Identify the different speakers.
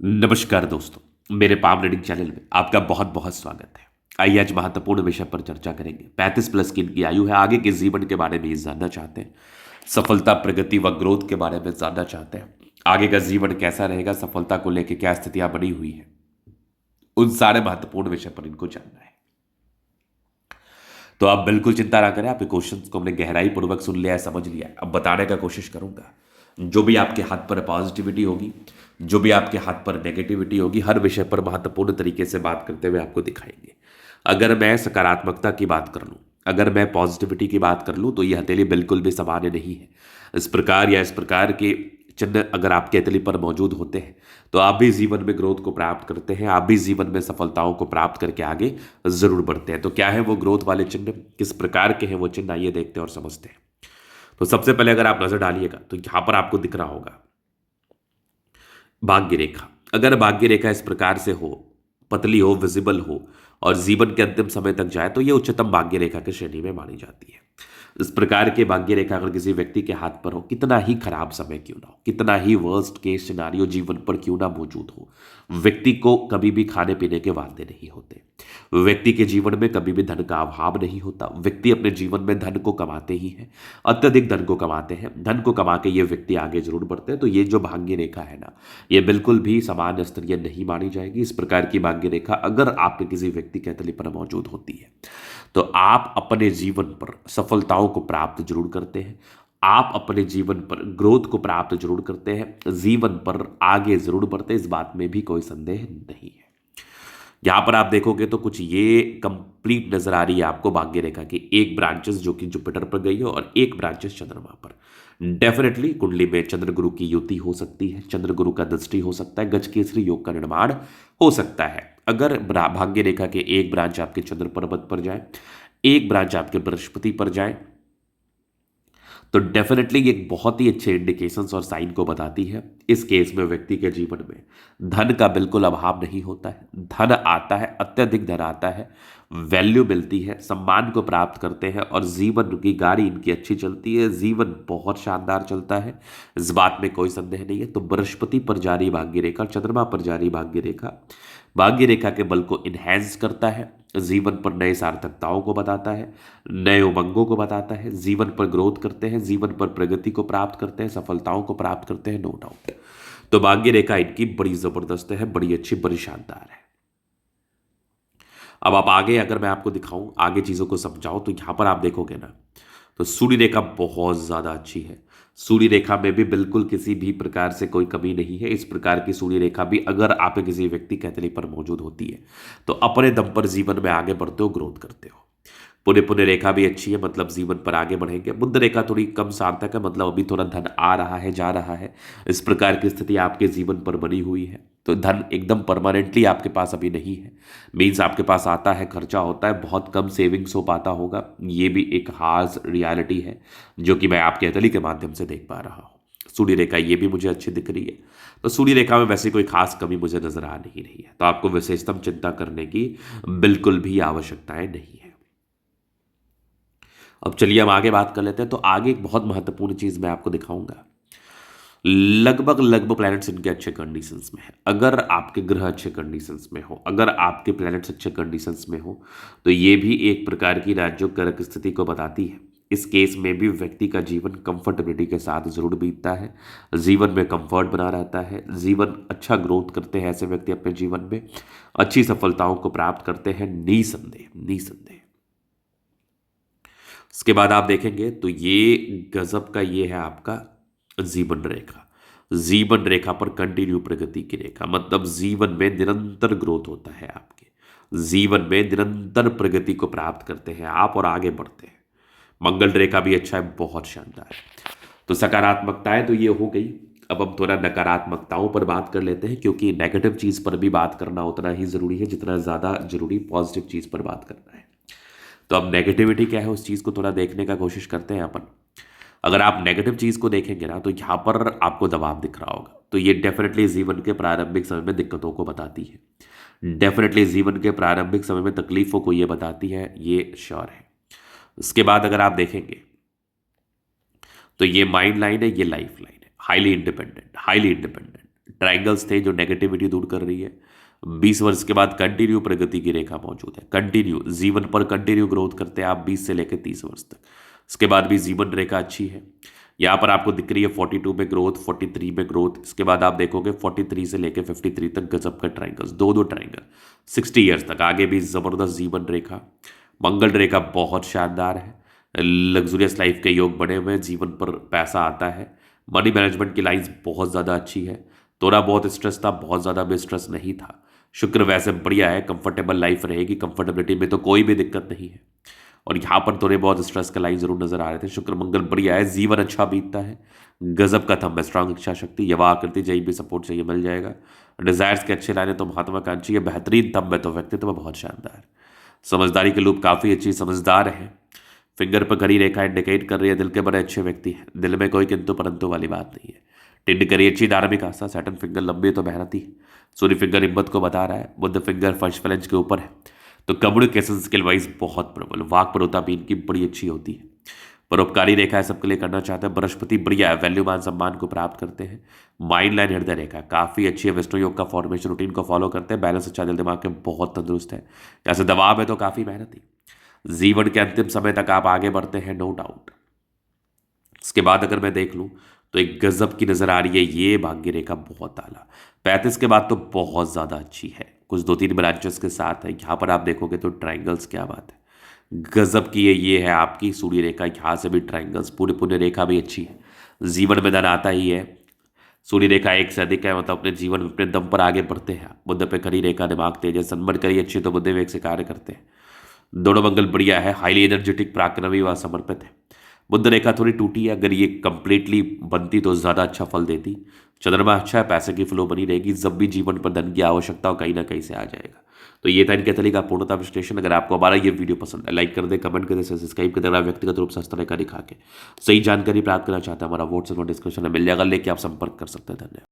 Speaker 1: नमस्कार दोस्तों, मेरे पाम रीडिंग चैनल में आपका बहुत बहुत स्वागत है। आइए आज महत्वपूर्ण विषय पर चर्चा करेंगे। 35 प्लस की इनकी आयु है। आगे के जीवन के बारे में ये जानना चाहते हैं। सफलता, प्रगति व ग्रोथ के बारे में जानना चाहते हैं। आगे का जीवन कैसा रहेगा, सफलता को लेकर क्या स्थितियां बनी हुई है, उन सारे महत्वपूर्ण विषय पर इनको जानना है। तो आप बिल्कुल चिंता ना करें। आपके क्वेश्चंस को हमने गहराई पूर्वक सुन लिया है, समझ लिया है। अब बताने का कोशिश करूंगा। जो भी आपके हाथ पर पॉजिटिविटी होगी, जो भी आपके हाथ पर नेगेटिविटी होगी, हर विषय पर महत्वपूर्ण तरीके से बात करते हुए आपको दिखाएंगे। अगर मैं सकारात्मकता की बात कर लूं, अगर मैं पॉजिटिविटी की बात कर लूं, तो यह हथेली बिल्कुल भी सामान्य नहीं है। इस प्रकार या इस प्रकार के चिन्ह अगर आपके हथेली पर मौजूद होते हैं तो आप भी जीवन में ग्रोथ को प्राप्त करते हैं। आप भी जीवन में सफलताओं को प्राप्त करके आगे जरूर बढ़ते हैं। तो क्या है वो ग्रोथ वाले चिन्ह, किस प्रकार के हैं वो चिन्ह, आइए देखते हैं और समझते हैं। तो सबसे पहले अगर आप नजर डालिएगा तो यहां पर आपको दिख रहा होगा भाग्य रेखा। अगर भाग्य रेखा इस प्रकार से हो, पतली हो, विजिबल हो और जीवन के अंतिम समय तक जाए तो ये उच्चतम भाग्य रेखा की श्रेणी में मानी जाती है। इस प्रकार के भाग्य रेखा अगर किसी व्यक्ति के हाथ पर हो, कितना ही खराब समय क्यों ना हो, कितना ही वर्स्ट केस सिनारियो जीवन पर क्यों ना मौजूद हो, व्यक्ति को कभी भी खाने पीने के वादे नहीं होते। व्यक्ति के जीवन में कभी भी धन का अभाव नहीं होता। व्यक्ति अपने जीवन में धन को कमाते ही है, अत्यधिक धन को कमाते हैं। धन को कमा के ये व्यक्ति आगे जरूर बढ़ते हैं। तो ये जो भाग्य रेखा है ना, ये बिल्कुल भी सामान्य स्तरीय नहीं मानी जाएगी। इस प्रकार की भाग्य रेखा अगर आपके किसी व्यक्ति के हथेली पर मौजूद होती है तो आप अपने जीवन पर सफलताओं को प्राप्त जरूर करते हैं। आप अपने जीवन पर ग्रोथ को प्राप्त जरूर करते हैं। जीवन पर आगे जरूर बढ़ते हैं, इस बात में भी कोई संदेह नहीं है। यहां पर आप देखोगे तो कुछ ये कंप्लीट नजर आ रही है आपको भाग्य रेखा की। एक ब्रांचेस जो कि जुपिटर पर गई है और एक ब्रांचेस चंद्रमा पर। डेफिनेटली कुंडली में चंद्र गुरु की युति हो सकती है, चंद्र गुरु का दृष्टि हो सकता है, गजकेसरी योग का निर्माण हो सकता है। अगर भाग्य रेखा के एक ब्रांच आपके चंद्र पर्वत पर जाए, एक ब्रांच आपके बृहस्पति पर जाए, तो डेफिनेटली ये एक बहुत ही अच्छे इंडिकेशंस और साइन को बताती है। इस केस में व्यक्ति के जीवन में धन का बिल्कुल अभाव नहीं होता है। धन आता है, अत्यधिक धन आता है, वैल्यू मिलती है, सम्मान को प्राप्त करते हैं और जीवन की गाड़ी इनकी अच्छी चलती है। जीवन बहुत शानदार चलता है, इस बात में कोई संदेह नहीं है। तो बृहस्पति पर जारी भाग्य रेखा, चंद्रमा पर जारी भाग्य रेखा भाग्य रेखा के बल को इन्हेंस करता है, जीवन पर नए सार्थकताओं को बताता है, नए उमंगों को बताता है। जीवन पर ग्रोथ करते हैं, जीवन पर प्रगति को प्राप्त करते हैं, सफलताओं को प्राप्त करते हैं, नो डाउट। तो भाग्य रेखा इनकी बड़ी जबरदस्त है, बड़ी अच्छी, बड़ी शानदार है। अब आप आगे अगर मैं आपको दिखाऊं, आगे चीजों को समझाऊं, तो यहां पर आप देखोगे ना, तो सूर्य रेखा बहुत ज्यादा अच्छी है। सूर्य रेखा में भी बिल्कुल किसी भी प्रकार से कोई कमी नहीं है। इस प्रकार की सूर्य रेखा भी अगर आप किसी व्यक्ति के हथेली पर मौजूद होती है तो अपने दम पर जीवन में आगे बढ़ते हो, ग्रोथ करते हो। पुण्य पुण्य रेखा भी अच्छी है, मतलब जीवन पर आगे बढ़ेंगे। बुध रेखा थोड़ी कम सार्थक है, मतलब अभी थोड़ा धन आ रहा है, जा रहा है। इस प्रकार की स्थिति आपके जीवन पर बनी हुई है। तो धन एकदम परमानेंटली आपके पास अभी नहीं है। मीन्स आपके पास आता है, खर्चा होता है, बहुत कम सेविंग्स हो पाता होगा। ये भी एक हार्श रियलिटी है जो कि मैं आपके हथेली के माध्यम से देख पा रहा हूँ। सूर्य रेखा ये भी मुझे अच्छी दिख रही है। तो सूर्य रेखा में वैसे कोई खास कमी मुझे नजर आ नहीं रही है। तो आपको विशेषतम चिंता करने की बिल्कुल भी आवश्यकताएं नहीं है। अब चलिए हम आगे बात कर लेते हैं। तो आगे एक बहुत महत्वपूर्ण चीज मैं आपको दिखाऊंगा। लगभग लगभग प्लैनेट्स इनके अच्छे कंडीशंस में है। अगर आपके ग्रह अच्छे कंडीशंस में हो, अगर आपके प्लैनेट्स अच्छे कंडीशंस में हो, तो ये भी एक प्रकार की राजयोग स्थिति को बताती है। इस केस में भी व्यक्ति का जीवन कंफर्टेबिलिटी के साथ जरूर बीतता है, जीवन में कंफर्ट बना रहता है, जीवन अच्छा ग्रोथ करते हैं ऐसे व्यक्ति अपने जीवन में, अच्छी सफलताओं को प्राप्त करते हैं, निसंदेह निसंदेह। उसके बाद आप देखेंगे तो ये गजब का ये है आपका जीवन रेखा। जीवन रेखा पर कंटिन्यू प्रगति की रेखा, मतलब जीवन में निरंतर ग्रोथ होता है आपके जीवन में, निरंतर प्रगति को प्राप्त करते हैं आप और आगे बढ़ते हैं। मंगल रेखा भी अच्छा है, बहुत शानदार है। तो सकारात्मकताएं तो ये हो गई। अब हम थोड़ा नकारात्मकताओं पर बात कर लेते हैं, क्योंकि नेगेटिव चीज पर भी बात करना उतना ही जरूरी है जितना ज्यादा जरूरी पॉजिटिव चीज पर बात करना है। तो अब नेगेटिविटी क्या है उस चीज को थोड़ा देखने का कोशिश करते हैं अपन। अगर आप नेगेटिव चीज को देखेंगे ना, तो यहां पर आपको दबाव दिख रहा होगा। तो ये डेफिनेटली जीवन के प्रारंभिक समय में दिक्कतों को बताती है। डेफिनेटली जीवन के प्रारंभिक समय में तकलीफों को ये बताती है, ये श्योर है। उसके बाद अगर आप देखेंगे तो ये माइंड लाइन है, ये लाइफ लाइन है। Highly independent, highly independent. Triangles थे जो नेगेटिविटी दूर कर रही है। 20 वर्ष के बाद कंटिन्यू प्रगति की रेखा मौजूद है, कंटिन्यू जीवन पर कंटिन्यू ग्रोथ करते हैं आप 20 से लेकर 30 वर्ष तक। इसके बाद भी जीवन रेखा अच्छी है। यहाँ पर आपको दिख रही है 42 में ग्रोथ, 43 में ग्रोथ। इसके बाद आप देखोगे 43 से लेकर 53 तक गजब का ट्राइंगल्स, दो ट्राइंगल 60 ईयर्स तक। आगे भी जबरदस्त जीवन रेखा, मंगल रेखा बहुत शानदार है। लग्जूरियस लाइफ के योग बने हुए हैं, जीवन पर पैसा आता है। मनी मैनेजमेंट की लाइंस बहुत ज़्यादा अच्छी है। थोड़ा बहुत स्ट्रेस था, बहुत ज़्यादा भी स्ट्रेस नहीं था। शुक्र वैसे बढ़िया है, कंफर्टेबल लाइफ रहेगी, कंफर्टेबिलिटी में तो कोई भी दिक्कत नहीं है। और यहाँ पर थोड़े बहुत स्ट्रेस का लाइन जरूर नजर आ रहे थे। शुक्र मंगल बढ़िया है, जीवन अच्छा बीतता है। गजब का थंब है, स्ट्रांग इच्छा शक्ति, युवा आकृति, जही भी सपोर्ट चाहिए मिल जाएगा। डिजायर्स के अच्छे लाने तो महत्वाकांक्षी है, बेहतरीन थंब है तो व्यक्तित्व बहुत शानदार। समझदारी की लूप काफ़ी अच्छी, समझदार है। फिंगर पर घड़ी रेखा इंडिकेट कर रही है दिल के बड़े अच्छे व्यक्ति हैं, दिल में कोई किंतु परंतु वाली बात नहीं है। टिंड करी अच्छी धार्मिक आस्था, सैटर्न फिंगर लंबी तो मेहनती। सूर्य फिंगर हिम्मत को बता रहा है, बुध फिंगर फर्स्ट फ्लेंज के ऊपर है। तो कम्युनिकेशन स्किल वाइज बहुत प्रबल, वाक परोता भी इनकी बड़ी अच्छी होती है। परोपकारी रेखा है, सबके लिए करना चाहते हैं। बृहस्पति बढ़िया है, वैल्यू मान सम्मान को प्राप्त करते हैं। माइंड लाइन हृदय रेखा काफ़ी अच्छी है, विष्णु योग का फॉर्मेशन रूटीन को फॉलो करते हैं। बैलेंस अच्छा, दिल दिमाग के बहुत तंदुरुस्त है। यहाँ से दबाव है तो काफ़ी मेहनती। जीवन के अंतिम समय तक आप आगे बढ़ते हैं, नो डाउट। इसके बाद अगर मैं देख लूँ तो एक गजब की नजर आ रही है ये भाग्य रेखा, बहुत आला। 35 के बाद तो बहुत ज़्यादा अच्छी है, कुछ 2-3 ब्रांचेस के साथ है। यहाँ पर आप देखोगे तो ट्राइंगल्स, क्या बात है, गजब की है। ये है आपकी सूर्य रेखा, यहाँ से भी ट्राइंगल्स, पूरी पुण्य रेखा भी अच्छी है। जीवन में धन आता ही है। सूर्य रेखा एक से अधिक है, मतलब अपने जीवन में अपने दम पर आगे बढ़ते हैं। बुद्ध पे खरी रेखा, दिमाग तेज है, सनबन करी अच्छी तो बुद्ध वेग से कार्य करते हैं। दोनों मंगल बढ़िया है, हाईली एनर्जेटिक, पराक्रमी व समर्पित है। बुद्ध रेखा थोड़ी टूटी है, अगर ये कंप्लीटली बनती तो ज़्यादा अच्छा फल देती। चंद्रमा अच्छा है, पैसे की फ्लो बनी रहेगी, जब भी जीवन पर धन की आवश्यकता हो कहीं ना कहीं से आ जाएगा। तो ये था इनके तरीका पूर्णता विश्लेषण। अगर आपको हमारा ये वीडियो पसंद है, लाइक कर दे, कमेंट कर दे, सब्सक्राइब कर दे। अगर व्यक्तिगत रूप से इस तरह का दिखा के सही जानकारी प्राप्त करना चाहते हैं, हमारा व्हाट्सएप डिस्क्रिप्शन में मिल जाएगा, लेके आप संपर्क कर सकते हैं। धन्यवाद।